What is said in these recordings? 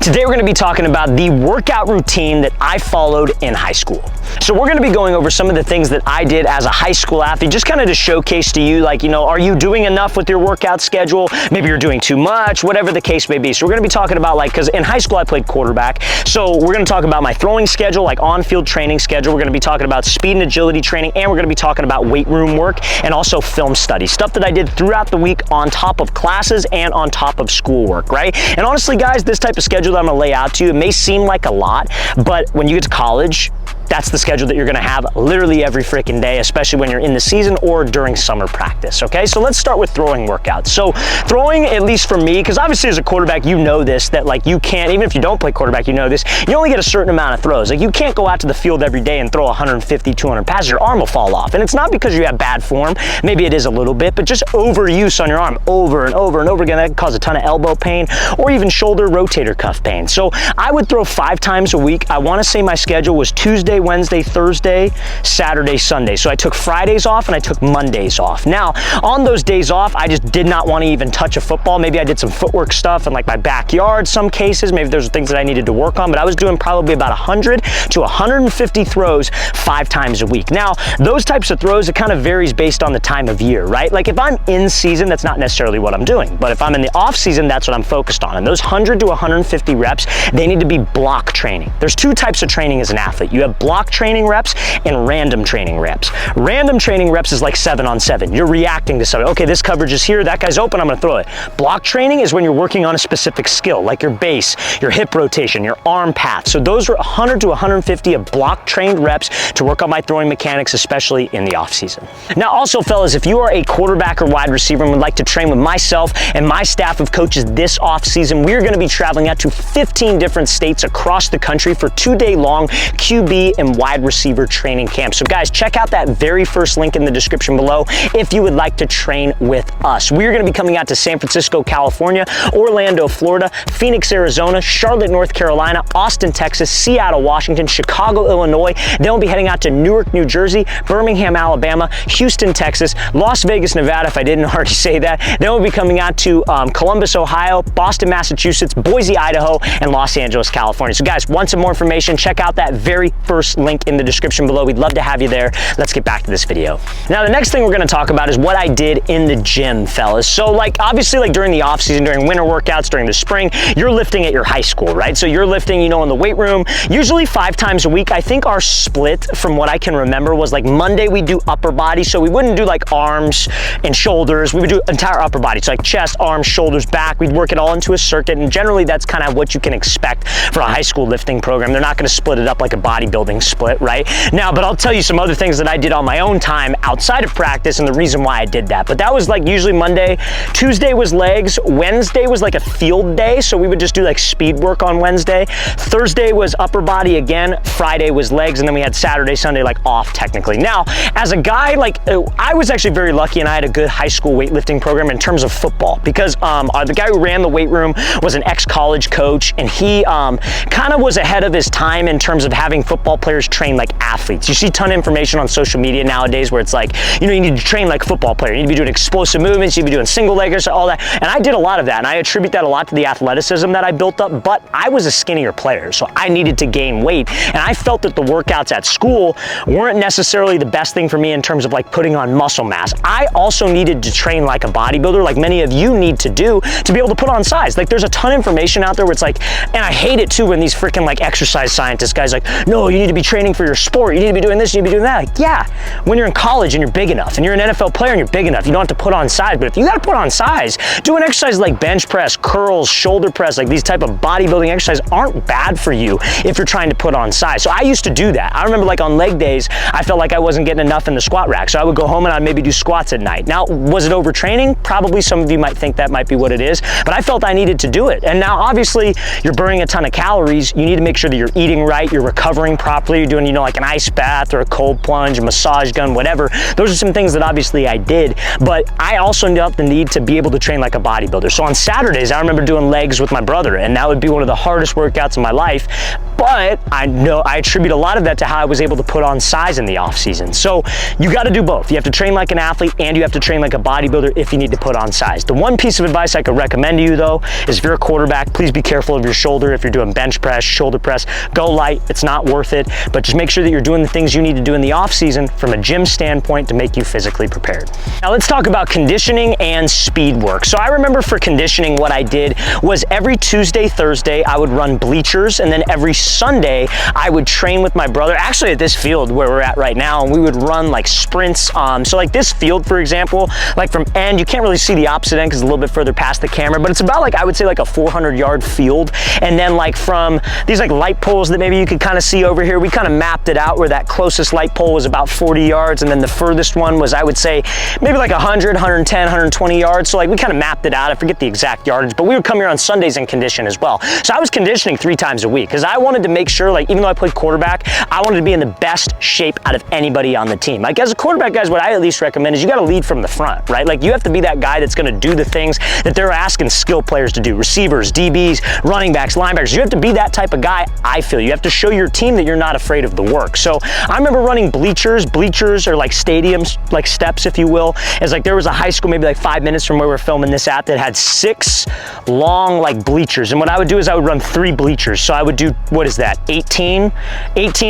Today we're going to be talking about the workout routine that I followed in high school. So we're going to be going over some of the things that I did as a high school athlete, just kind of to showcase to you, like, are you doing enough with your workout schedule? Maybe you're doing too much, whatever the case may be. So we're going to be talking about, like, because in high school I played quarterback, so we're going to talk about my throwing schedule, like on-field training schedule. We're going to be talking about speed and agility training, and we're going to be talking about weight room work and also film study, stuff that I did throughout the week on top of classes and on top of schoolwork, right? And honestly, guys, this type of schedule that I'm going to lay out to you, it may seem like a lot, but when you get to college, that's the schedule that you're gonna have literally every freaking day, especially when you're in the season or during summer practice, okay? So let's start with throwing workouts. So throwing, at least for me, because obviously as a quarterback, you know this, that like you can't, even if you don't play quarterback, you know this, you only get a certain amount of throws. Like you can't go out to the field every day and throw 150, 200 passes, your arm will fall off. And it's not because you have bad form, maybe it is a little bit, but just overuse on your arm over and over and over again, that can cause a ton of elbow pain or even shoulder rotator cuff pain. So I would throw 5 times a week. I wanna say my schedule was Tuesday, Wednesday, Thursday, Saturday, Sunday. So I took Fridays off and I took Mondays off. Now, on those days off, I just did not want to even touch a football. Maybe I did some footwork stuff in like my backyard, some cases. Maybe those are things that I needed to work on, but I was doing probably about 100 to 150 throws 5 times a week. Now, those types of throws, it kind of varies based on the time of year, right? Like if I'm in season, that's not necessarily what I'm doing. But if I'm in the off season, that's what I'm focused on. And those 100 to 150 reps, they need to be block training. There's 2 types of training as an athlete. You have block training reps and random training reps. Random training reps is like 7 on 7. You're reacting to something. Okay, this coverage is here, that guy's open, I'm gonna throw it. Block training is when you're working on a specific skill, like your base, your hip rotation, your arm path. So those are 100 to 150 of block trained reps to work on my throwing mechanics, especially in the off season. Now also, fellas, if you are a quarterback or wide receiver and would like to train with myself and my staff of coaches this off season, we're gonna be traveling out to 15 different states across the country for 2-day long QB and wide receiver training camp. So guys, check out that very first link in the description below if you would like to train with us. We're going to be coming out to San Francisco, California, Orlando, Florida, Phoenix, Arizona, Charlotte, North Carolina, Austin, Texas, Seattle, Washington, Chicago, Illinois. Then we'll be heading out to Newark, New Jersey, Birmingham, Alabama, Houston, Texas, Las Vegas, Nevada, if I didn't already say that. Then we'll be coming out to Columbus, Ohio, Boston, Massachusetts, Boise, Idaho, and Los Angeles, California. So guys, want some more information, check out that very first link in the description below. We'd love to have you there. Let's get back to this video. Now, the next thing we're going to talk about is what I did in the gym, fellas. So like, obviously, like during the off season, during winter workouts, during the spring, you're lifting at your high school, right? So you're lifting, in the weight room, usually 5 times a week. I think our split, from what I can remember, was like Monday we do upper body. So we wouldn't do like arms and shoulders. We would do entire upper body. So like chest, arms, shoulders, back. We'd work it all into a circuit. And generally that's kind of what you can expect for a high school lifting program. They're not going to split it up like a bodybuilding split, right? Now, but I'll tell you some other things that I did on my own time outside of practice and the reason why I did that. But that was like usually Monday. Tuesday was legs. Wednesday was like a field day. So we would just do like speed work on Wednesday. Thursday was upper body again. Friday was legs. And then we had Saturday, Sunday like off technically. Now, as a guy, like I was actually very lucky and I had a good high school weightlifting program in terms of football because the guy who ran the weight room was an ex-college coach and he kind of was ahead of his time in terms of having football players train like athletes. You see a ton of information on social media nowadays where it's like, you need to train like a football player. You need to be doing explosive movements, you need to be doing single leggers, all that. And I did a lot of that. And I attribute that a lot to the athleticism that I built up, but I was a skinnier player. So I needed to gain weight. And I felt that the workouts at school weren't necessarily the best thing for me in terms of like putting on muscle mass. I also needed to train like a bodybuilder, like many of you need to do to be able to put on size. Like there's a ton of information out there where it's like, and I hate it too when these freaking like exercise scientist guys like, no, you need to be training for your sport. You need to be doing this, you need to be doing that. Like, yeah, when you're in college and you're big enough and you're an NFL player and you're big enough, you don't have to put on size. But if you got to put on size, doing exercises like bench press, curls, shoulder press, like these type of bodybuilding exercises aren't bad for you if you're trying to put on size. So I used to do that. I remember like on leg days, I felt like I wasn't getting enough in the squat rack. So I would go home and I'd maybe do squats at night. Now, was it overtraining? Probably some of you might think that might be what it is, but I felt I needed to do it. And now obviously you're burning a ton of calories. You need to make sure that you're eating right, you're recovering properly. properly, you're doing, you know, like an ice bath or a cold plunge, a massage gun, whatever. Those are some things that obviously I did, but I also felt the need to be able to train like a bodybuilder. So on Saturdays, I remember doing legs with my brother, and that would be one of the hardest workouts in my life. But I know I attribute a lot of that to how I was able to put on size in the off season. So you got to do both. You have to train like an athlete and you have to train like a bodybuilder if you need to put on size. The one piece of advice I could recommend to you though is if you're a quarterback, please be careful of your shoulder. If you're doing bench press, shoulder press, go light. It's not worth it, but just make sure that you're doing the things you need to do in the off season from a gym standpoint to make you physically prepared. Now let's talk about conditioning and speed work. So I remember for conditioning, what I did was every Tuesday, Thursday, I would run bleachers, and then every Sunday, I would train with my brother, actually at this field where we're at right now, and we would run like sprints. So like this field, for example, like from end, you can't really see the opposite end because it's a little bit further past the camera, but it's about like, I would say like a 400-yard field. And then like from these like light poles that maybe you could kind of see over here, we kind of mapped it out where that closest light pole was about 40 yards. And then the furthest one was, I would say, maybe like 100, 110, 120 yards. So like we kind of mapped it out. I forget the exact yardage, but we would come here on Sundays and condition as well. So I was conditioning 3 times a week because I wanted to make sure, like, even though I played quarterback, I wanted to be in the best shape out of anybody on the team. Like as a quarterback, guys, what I at least recommend is you got to lead from the front, right? Like you have to be that guy that's going to do the things that they're asking skill players to do. Receivers, DBs, running backs, linebackers. You have to be that type of guy, I feel. You have to show your team that you're not afraid of the work. So I remember running bleachers. Bleachers are like stadiums, like steps, if you will. It's like there was a high school maybe like 5 minutes from where we're filming this at that had 6 long like bleachers. And what I would do is I would run 3 bleachers. So I would do, what is that, 18,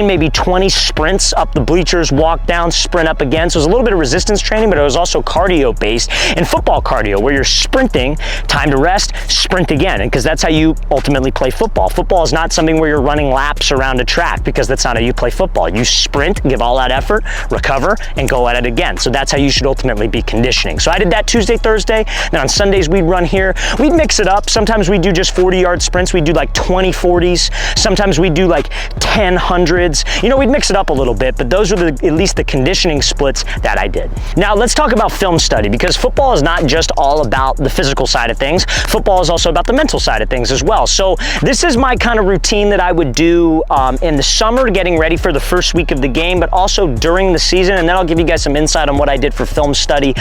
maybe 20 sprints up the bleachers, walk down, sprint up again. So it was a little bit of resistance training, but it was also cardio based, and football cardio where you're sprinting, time to rest, sprint again. And because that's how you ultimately play football. Football is not something where you're running laps around a track, because that's not how you play football. You sprint, give all that effort, recover, and go at it again. So that's how you should ultimately be conditioning. So I did that Tuesday, Thursday. Then on Sundays we'd run here. We'd mix it up. Sometimes we do just 40-yard sprints. We'd do like 20 40s. Sometimes we'd do like 10 hundreds. You know, we'd mix it up a little bit, but those were at least the conditioning splits that I did. Now let's talk about film study, because football is not just all about the physical side of things. Football is also about the mental side of things as well. So this is my kind of routine that I would do in the summer, getting ready for the first week of the game, but also during the season. And then I'll give you guys some insight on what I did for film study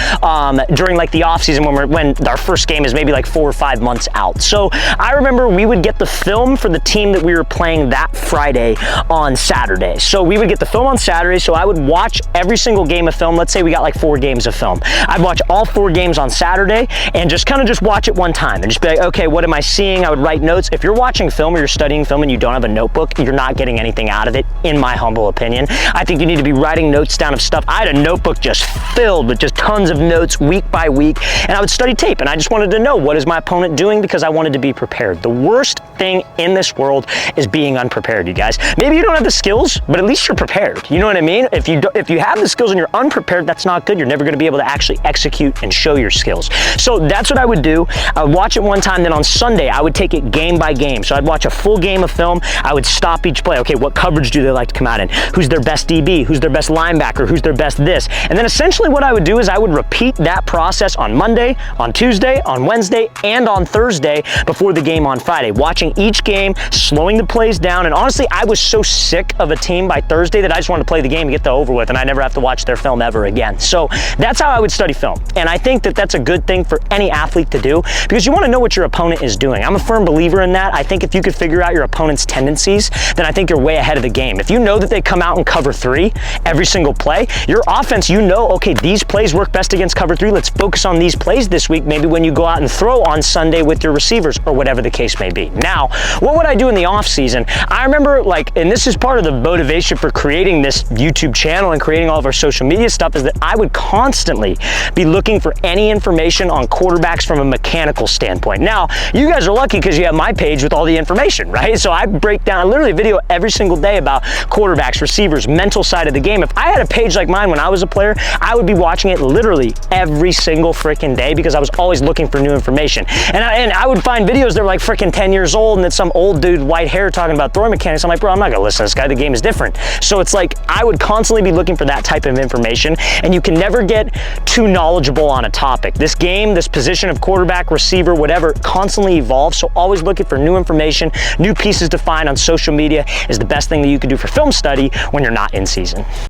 during like the off season when our first game is maybe like 4 or 5 months out. So I remember we would get the film for the team that we were playing that Friday on Saturday. So we would get the film on Saturday. So I would watch every single game of film. Let's say we got like 4 games of film. I'd watch all 4 games on Saturday and just kind of just watch it one time and just be like, okay, what am I seeing? I would write notes. If you're watching film or you're studying film and you don't have a notebook, you're not getting anything out of it, in my humble opinion. I think you need to be writing notes down of stuff. I had a notebook just filled with just tons of notes week by week, and I would study tape, and I just wanted to know, what is my opponent doing, because I wanted to be prepared. The worst thing in this world is being unprepared, you guys. Maybe you don't have the skills, but at least you're prepared. You know what I mean? If you have the skills and you're unprepared, that's not good. You're never going to be able to actually execute and show your skills. So that's what I would do. I would watch it one time, then on Sunday, I would take it game by game. So I'd watch a full game of film. I would stop each play. Okay, what coverage do they like to come out in? Who's their best DB? Who's their best linebacker? Who's their best this? And then essentially what I would do is I would repeat that process on Monday, on Tuesday, on Wednesday, and on Thursday before the game on Friday. Watching each game, slowing the plays down, and honestly, I was so sick of a team by Thursday that I just wanted to play the game and get the over with, and I never have to watch their film ever again. So that's how I would study film. And I think that that's a good thing for any athlete to do, because you want to know what your opponent is doing. I'm a firm believer in that. I think if you could figure out your opponent's tendencies, then I think you're way ahead of the game. If you know that they come out and cover 3 every single play, your offense, you know, okay, these plays work best against cover 3. Let's focus on these plays this week, maybe when you go out and throw on Sunday with your receivers or whatever the case may be. Now, what would I do in the off season? I remember, like, and this is part of the motivation for creating this YouTube channel and creating all of our social media stuff, is that I would constantly be looking for any information on quarterbacks from a mechanical standpoint. Now, you guys are lucky because you have my page with all the information, right? So I break down literally a video every single day about quarterbacks, receivers, mental side of the game. If I had a page like mine when I was a player, I would be watching it literally every single freaking day, because I was always looking for new information. And I would find videos that were like freaking 10 years old, and then some old dude, white hair, talking about throwing mechanics. I'm like, bro, I'm not gonna listen to this guy. The game is different. So it's like, I would constantly be looking for that type of information, and you can never get too knowledgeable on a topic. This game, this position of quarterback, receiver, whatever, constantly evolves. So always looking for new information, new pieces to find on social media is the best thing something that you could do for film study when you're not in season.